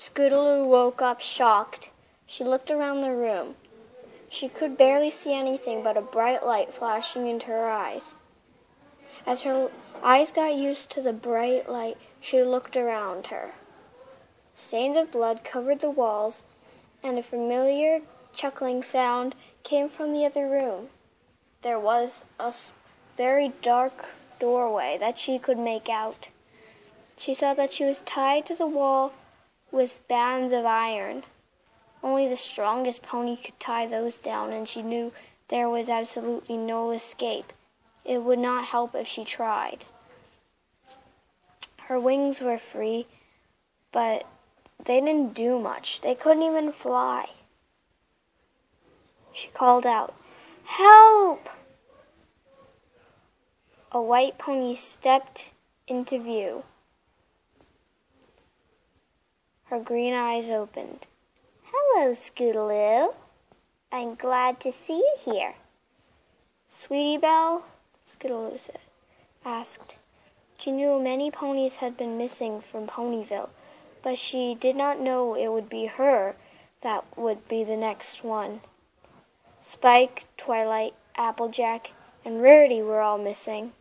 Scootaloo woke up shocked. She looked around the room. She could barely see anything but a bright light flashing into her eyes. As her eyes got used to the bright light, she looked around her. Stains of blood covered the walls, and a familiar chuckling sound came from the other room. There was a very dark doorway that she could make out. She saw that she was tied to the wall with bands of iron. Only the strongest pony could tie those down, and she knew there was absolutely no escape. It would not help if she tried. Her wings were free, but they didn't do much. They couldn't even fly. She called out, "Help!" A white pony stepped into view. Her green eyes opened. "Hello, Scootaloo. I'm glad to see you here." "Sweetiebelle?" Scootaloo asked. She knew many ponies had been missing from Ponyville, but she did not know it would be her that would be the next one. Spike, Twilight, Applejack, and Rarity were all missing.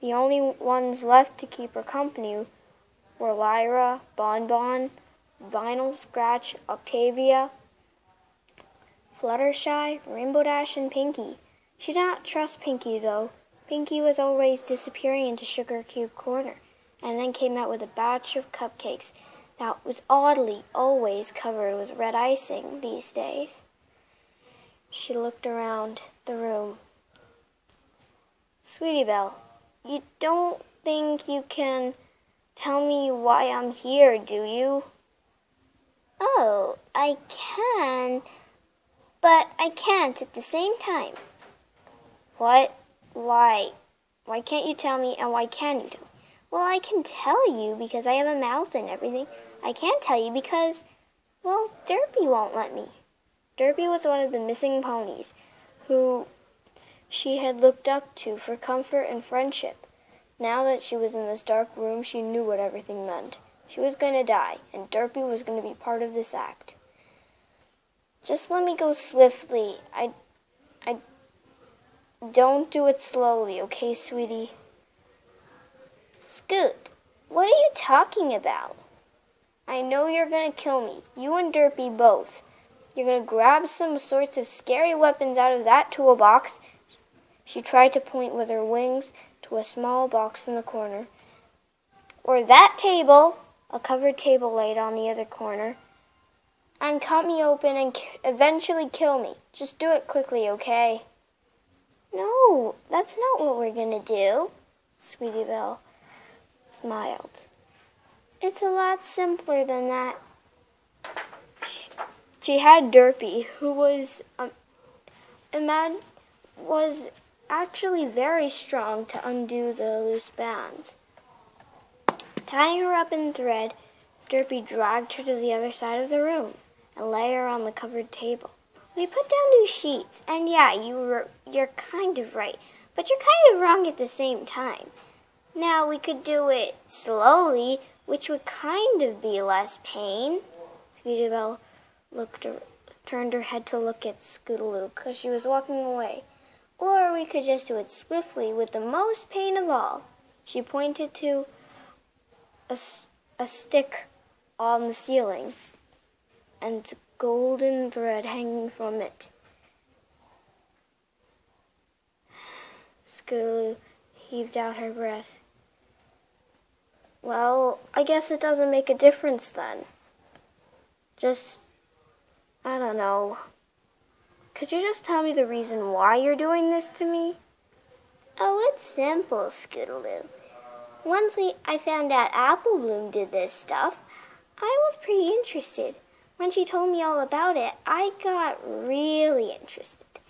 The only ones left to keep her company were Lyra, Bonbon, Vinyl Scratch, Octavia, Fluttershy, Rainbow Dash, and Pinky. She did not trust Pinky, though. Pinky was always disappearing into Sugar Cube Corner, and then came out with a batch of cupcakes that was oddly always covered with red icing these days. She looked around the room. "Sweetiebelle, you don't think you can tell me why I'm here, do you?" "Oh, I can, but I can't at the same time." "What? Why? Why can't you tell me, and why can you tell me?" "Well, I can tell you because I have a mouth and everything. I can't tell you because, well, Derpy won't let me." Derpy was one of the missing ponies who she had looked up to for comfort and friendship. Now that she was in this dark room, she knew what everything meant. She was going to die, and Derpy was going to be part of this act. "Just let me go swiftly. I don't do it slowly, okay, sweetie?" "Scoot, what are you talking about?" "I know you're going to kill me, you and Derpy both. You're going to grab some sorts of scary weapons out of that toolbox." She tried to point with her wings to a small box in the corner. "Or that table," a covered table laid on the other corner, "and cut me open and eventually kill me. Just do it quickly, okay?" "No, that's not what we're going to do," Sweetiebelle smiled. "It's a lot simpler than that." She had Derpy, who was actually very strong to undo the loose bands. Tying her up in thread, Derpy dragged her to the other side of the room and lay her on the covered table. "We put down new sheets, and yeah, you're kind of right, but you're kind of wrong at the same time. Now we could do it slowly, which would kind of be less pain." Sweetiebelle turned her head to look at Scootaloo because she was walking away. "Or we could just do it swiftly with the most pain of all." She pointed to a stick on the ceiling and golden thread hanging from it. Scootaloo heaved out her breath. "Well, I guess it doesn't make a difference then. I don't know. Could you just tell me the reason why you're doing this to me?" "Oh, it's simple, Scootaloo. Once I found out Apple Bloom did this stuff, I was pretty interested. When she told me all about it, I got really interested."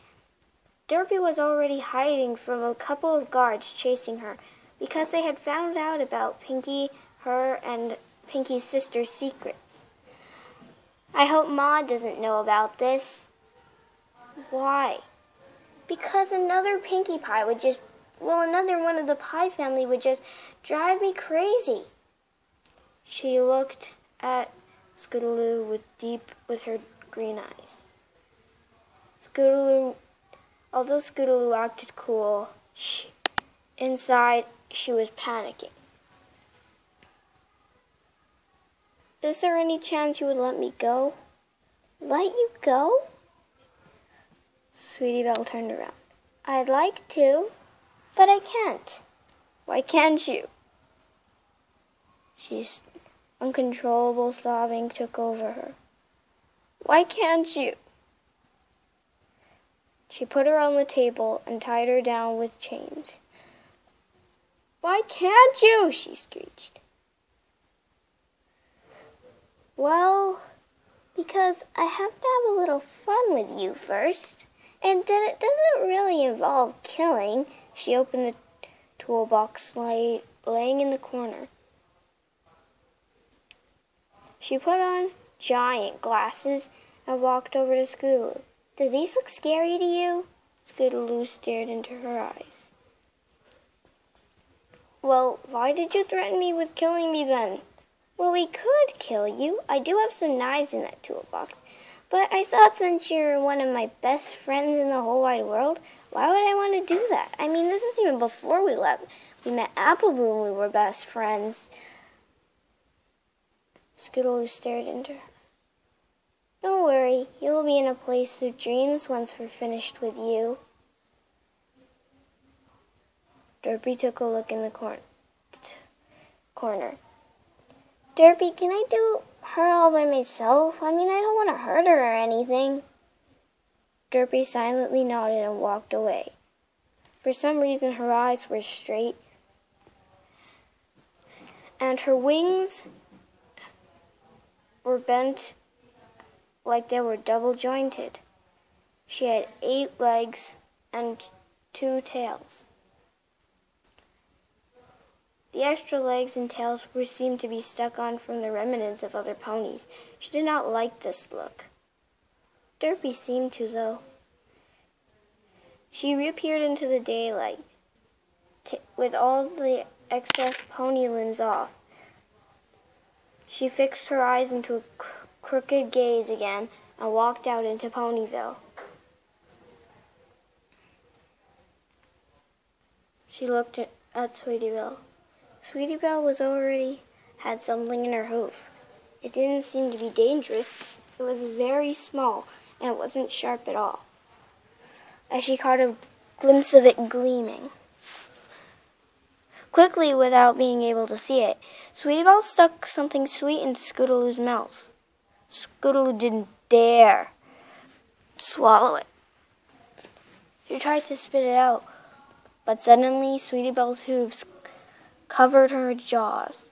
Derpy was already hiding from a couple of guards chasing her because they had found out about Pinky, her, and Pinky's sister's secrets. "I hope Ma doesn't know about this." "Why?" "Because another Pinkie Pie another one of the Pie family would just drive me crazy." She looked at Scootaloo with her green eyes. Although Scootaloo acted cool, inside she was panicking. Is there any chance you would let me go? Let you go? Sweetiebelle turned around. I'd like to, but I can't. Why can't you? Uncontrollable sobbing took over her. Why can't you? She put her on the table and tied her down with chains. Why can't you? She screeched. Well, because I have to have a little fun with you first. And then it doesn't really involve killing. She opened the toolbox laying in the corner. She put on giant glasses and walked over to Scootaloo. Do these look scary to you? Scootaloo stared into her eyes. Well, why did you threaten me with killing me then? Well, we could kill you. I do have some knives in that toolbox. But I thought since you're one of my best friends in the whole wide world, why would I want to do that? I mean, this is even before we met Apple Bloom, we were best friends. Scootaloo stared into her. Don't worry, you'll be in a place of dreams once we're finished with you. Derpy took a look in the corner. Derpy, can I do her all by myself? I mean, I don't want to hurt her or anything. Derpy silently nodded and walked away. For some reason, her eyes were straight, and her wings were bent like they were double-jointed. She had 8 legs and 2 tails. The extra legs and tails seemed to be stuck on from the remnants of other ponies. She did not like this look. Derpy seemed to, though. She reappeared into the daylight, with all the excess pony limbs off. She fixed her eyes into a crooked gaze again and walked out into Ponyville. She looked at Sweetiebelle. Sweetiebelle was already had something in her hoof. It didn't seem to be dangerous. It was very small, and it wasn't sharp at all, as she caught a glimpse of it gleaming. Quickly, without being able to see it, Sweetiebelle stuck something sweet into Scootaloo's mouth. Scootaloo didn't dare swallow it. She tried to spit it out, but suddenly Sweetiebelle's hooves covered her jaws.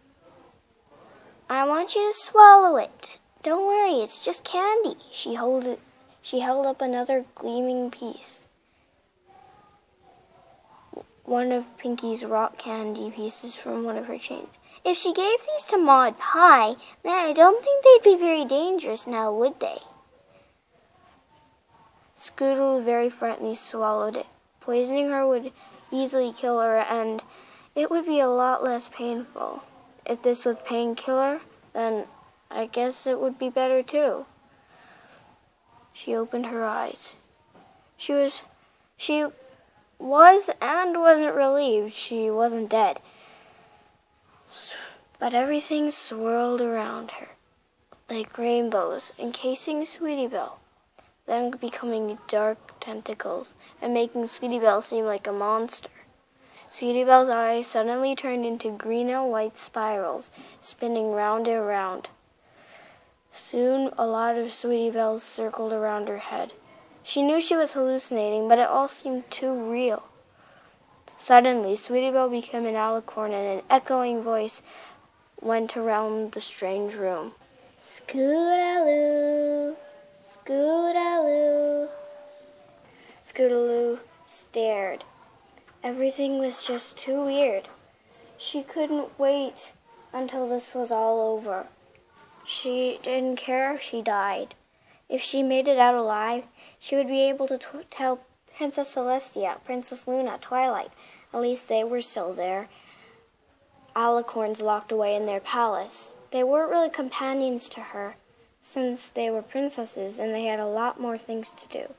I want you to swallow it. Don't worry, it's just candy. She held up another gleaming piece. One of Pinky's rock candy pieces from one of her chains. If she gave these to Maud Pie, then I don't think they'd be very dangerous now, would they? Scootaloo very frighteningly swallowed it. Poisoning her would easily kill her, and it would be a lot less painful. If this was painkiller, then I guess it would be better too. She opened her eyes. She was and wasn't relieved she wasn't dead. But everything swirled around her, like rainbows, encasing Sweetiebelle, then becoming dark tentacles and making Sweetiebelle seem like a monster. Sweetiebelle's eyes suddenly turned into green and white spirals, spinning round and round. Soon a lot of Sweetiebelles circled around her head. She knew she was hallucinating, but it all seemed too real. Suddenly, Sweetiebelle became an alicorn, and an echoing voice went around the strange room. Scootaloo, Scootaloo. Scootaloo stared. Everything was just too weird. She couldn't wait until this was all over. She didn't care if she died. If she made it out alive, she would be able to tell Princess Celestia, Princess Luna, Twilight. At least they were still there, alicorns locked away in their palace. They weren't really companions to her, since they were princesses and they had a lot more things to do.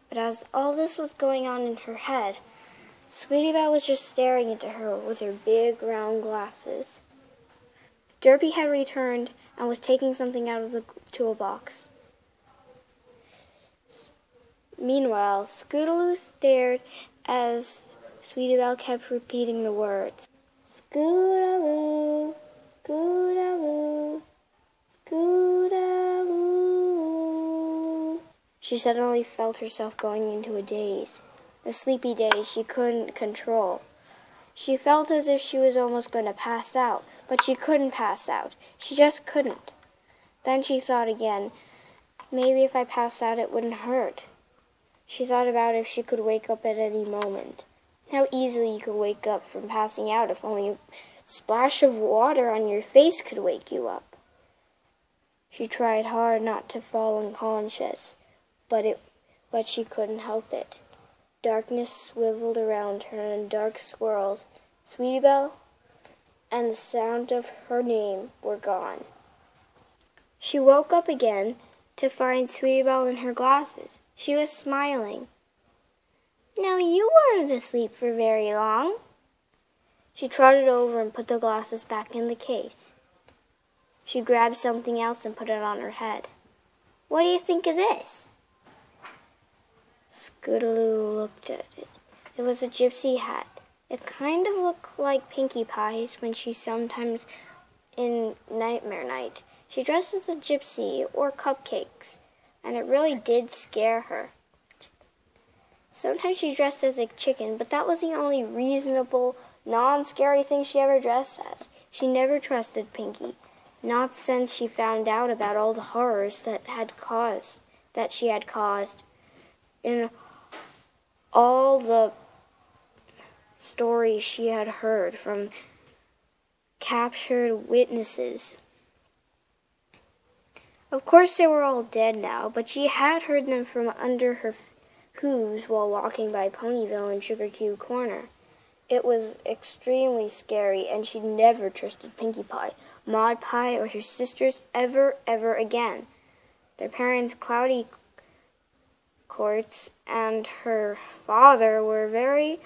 But as all this was going on in her head, Sweetiebelle was just staring into her with her big round glasses. Derpy had returned and was taking something out of the toolbox. Meanwhile, Scootaloo stared as Sweetiebelle kept repeating the words. Scootaloo, Scootaloo, Scootaloo. She suddenly felt herself going into a daze, a sleepy daze she couldn't control. She felt as if she was almost going to pass out, but she couldn't pass out. She just couldn't. Then she thought again, maybe if I passed out it wouldn't hurt. She thought about if she could wake up at any moment. How easily you could wake up from passing out if only a splash of water on your face could wake you up. She tried hard not to fall unconscious, but she couldn't help it. Darkness swiveled around her and dark swirls, Sweetiebelle, and the sound of her name were gone. She woke up again to find Sweetiebelle in her glasses. She was smiling. Now you weren't asleep for very long. She trotted over and put the glasses back in the case. She grabbed something else and put it on her head. What do you think of this? Scootaloo looked at it. It was a gypsy hat. It kind of looked like Pinkie Pie's when she sometimes in Nightmare Night. She dressed as a gypsy or cupcakes, and it really did scare her. Sometimes she dressed as a chicken, but that was the only reasonable, non-scary thing she ever dressed as. She never trusted Pinkie, not since she found out about all the horrors that she had caused in all the stories she had heard from captured witnesses. Of course they were all dead now, but she had heard them from under her hooves while walking by Ponyville and Sugar Cube Corner. It was extremely scary, and she never trusted Pinkie Pie, Maud Pie, or her sisters ever again. Their parents, Cloudy Courts, and her father were very,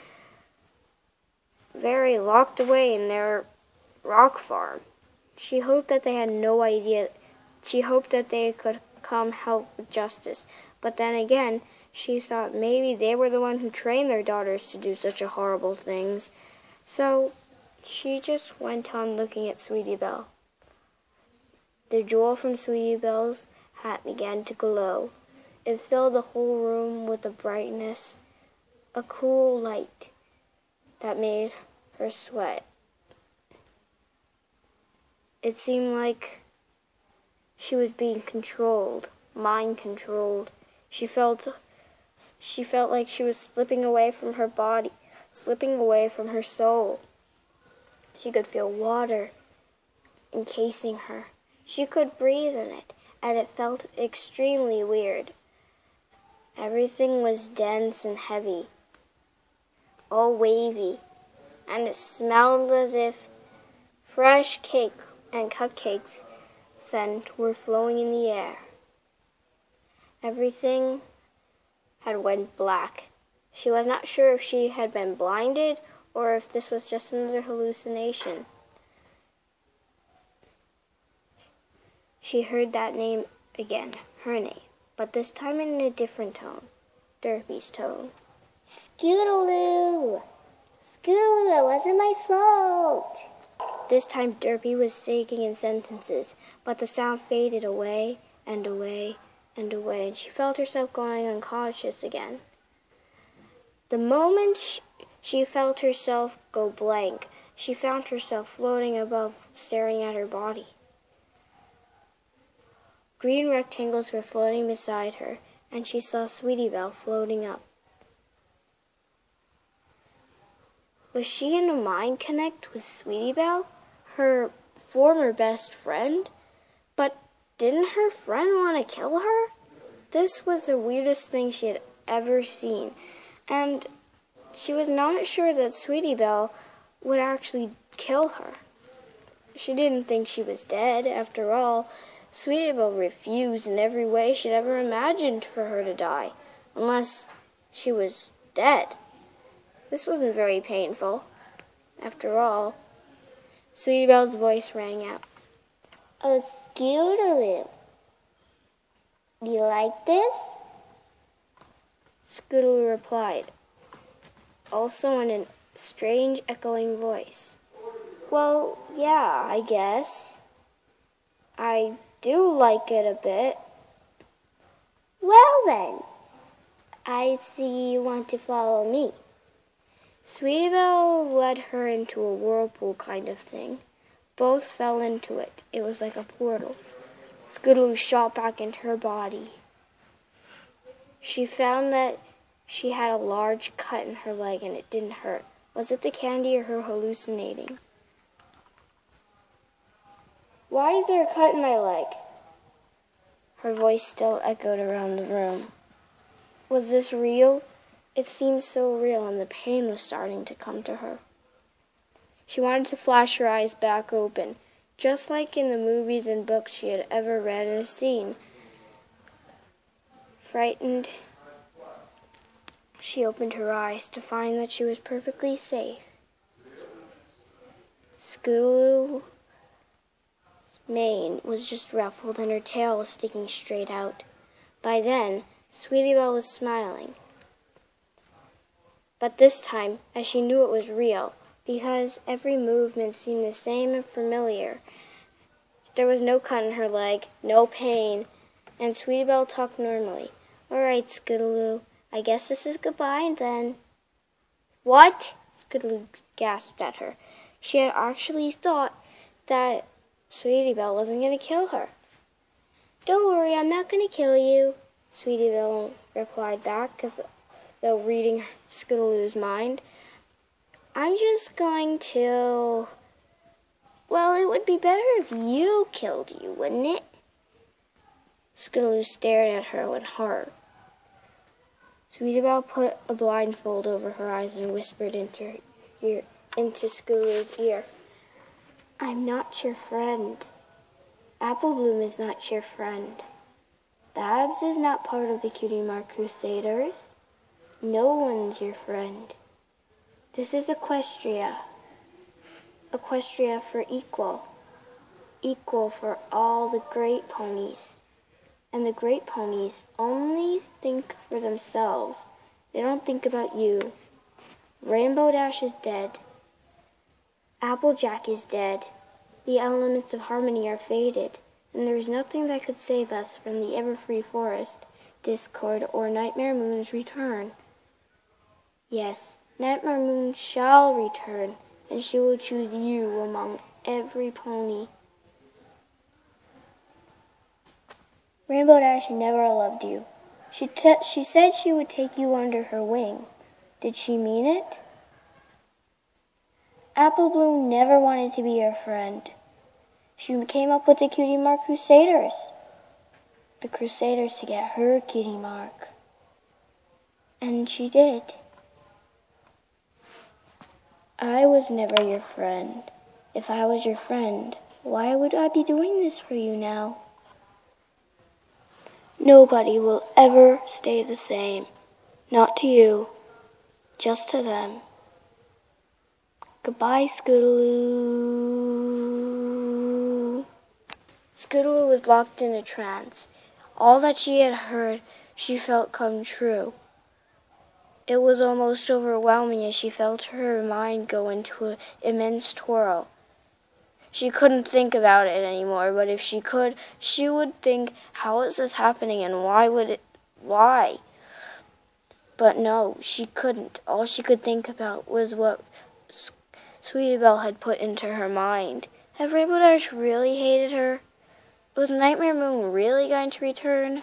very locked away in their rock farm. She hoped that they had no idea. She hoped that they could come help with justice. But then again, she thought maybe they were the one who trained their daughters to do such horrible things. So she just went on looking at Sweetiebelle. The jewel from Sweetiebelle's hat began to glow. It filled the whole room with a brightness, a cool light that made her sweat. It seemed like she was being controlled, mind-controlled. She felt like she was slipping away from her body, slipping away from her soul. She could feel water encasing her. She could breathe in it, and it felt extremely weird. Everything was dense and heavy, all wavy, and it smelled as if fresh cake and cupcakes scent were flowing in the air. Everything had went black. She was not sure if she had been blinded or if this was just another hallucination. She heard that name again, her name, but this time in a different tone, Derpy's tone. Scootaloo! Scootaloo, it wasn't my fault! This time Derpy was speaking in sentences, but the sound faded away and away and away, and she felt herself going unconscious again. The moment she felt herself go blank, she found herself floating above, staring at her body. Green rectangles were floating beside her, and she saw Sweetiebelle floating up. Was she in a mind connect with Sweetiebelle, her former best friend? But didn't her friend want to kill her? This was the weirdest thing she had ever seen, and she was not sure that Sweetiebelle would actually kill her. She didn't think she was dead. After all, Sweetiebelle refused in every way she'd ever imagined for her to die, unless she was dead. This wasn't very painful. After all, Sweetiebelle's voice rang out. Oh, Scootaloo, do you like this? Scootaloo replied, also in a strange echoing voice. Well, yeah, I guess. I do like it a bit. Well then, I see you want to follow me. Sweetiebelle led her into a whirlpool kind of thing. Both fell into it. It was like a portal. Scootaloo shot back into her body. She found that she had a large cut in her leg and it didn't hurt. Was it the candy or her hallucinating? Why is there a cut in my leg? Her voice still echoed around the room. Was this real? It seemed so real, and the pain was starting to come to her. She wanted to flash her eyes back open, just like in the movies and books she had ever read or seen. Frightened, she opened her eyes to find that she was perfectly safe. Scootaloo's mane was just ruffled and her tail was sticking straight out. By then, Sweetiebelle was smiling. But this time, as she knew it was real, because every movement seemed the same and familiar. There was no cut in her leg, no pain, and Sweetiebelle talked normally. All right, Scootaloo, I guess this is goodbye then. What? Scootaloo gasped at her. She had actually thought that Sweetiebelle wasn't going to kill her. Don't worry, I'm not going to kill you, Sweetiebelle replied back, as though reading Scootaloo's mind. I'm just going to... Well, it would be better if you killed you, wouldn't it? Scootaloo stared at her in horror. Sweetiebelle put a blindfold over her eyes and whispered into Scootaloo's ear. I'm not your friend. Apple Bloom is not your friend. Babs is not part of the Cutie Mark Crusaders. No one's your friend. This is Equestria. Equestria for equal. Equal for all the great ponies. And the great ponies only think for themselves. They don't think about you. Rainbow Dash is dead. Applejack is dead. The elements of harmony are faded, and there is nothing that could save us from the Everfree Forest, Discord, or Nightmare Moon's return. Yes, Nightmare Moon shall return, and she will choose you among every pony. Rainbow Dash never loved you. She said she would take you under her wing. Did she mean it? Apple Bloom never wanted to be your friend. She came up with the Cutie Mark Crusaders. The Crusaders to get her Cutie Mark. And she did. I was never your friend. If I was your friend, why would I be doing this for you now? Nobody will ever stay the same. Not to you. Just to them. Goodbye, Scootaloo. Scootaloo was locked in a trance. All that she had heard, she felt come true. It was almost overwhelming as she felt her mind go into an immense twirl. She couldn't think about it anymore, but if she could, she would think, how is this happening and why? But no, she couldn't. All she could think about was what Sweetiebelle had put into her mind. Had Rainbow Dash really hated her? Was Nightmare Moon really going to return?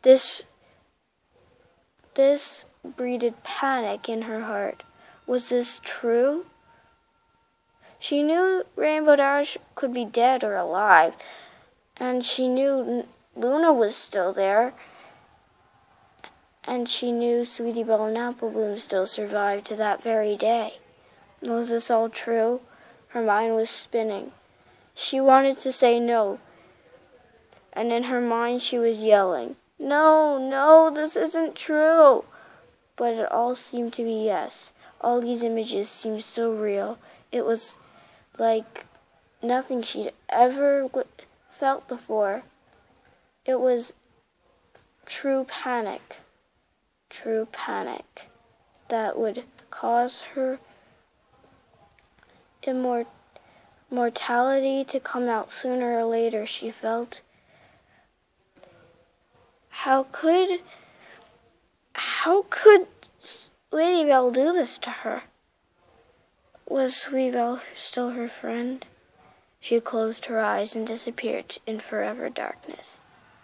This breeded panic in her heart. Was this true? She knew Rainbow Dash could be dead or alive, and she knew Luna was still there, and she knew Sweetiebelle and Apple Bloom still survived to that very day. Was this all true? Her mind was spinning. She wanted to say no, and in her mind she was yelling, "No, no, this isn't true." But it all seemed to be yes. All these images seemed so real. It was like nothing she'd ever felt before. It was true panic that would cause her immortality to come out sooner or later, she felt. How could Sweetiebelle do this to her? Was Sweetiebelle still her friend? She closed her eyes and disappeared in forever darkness.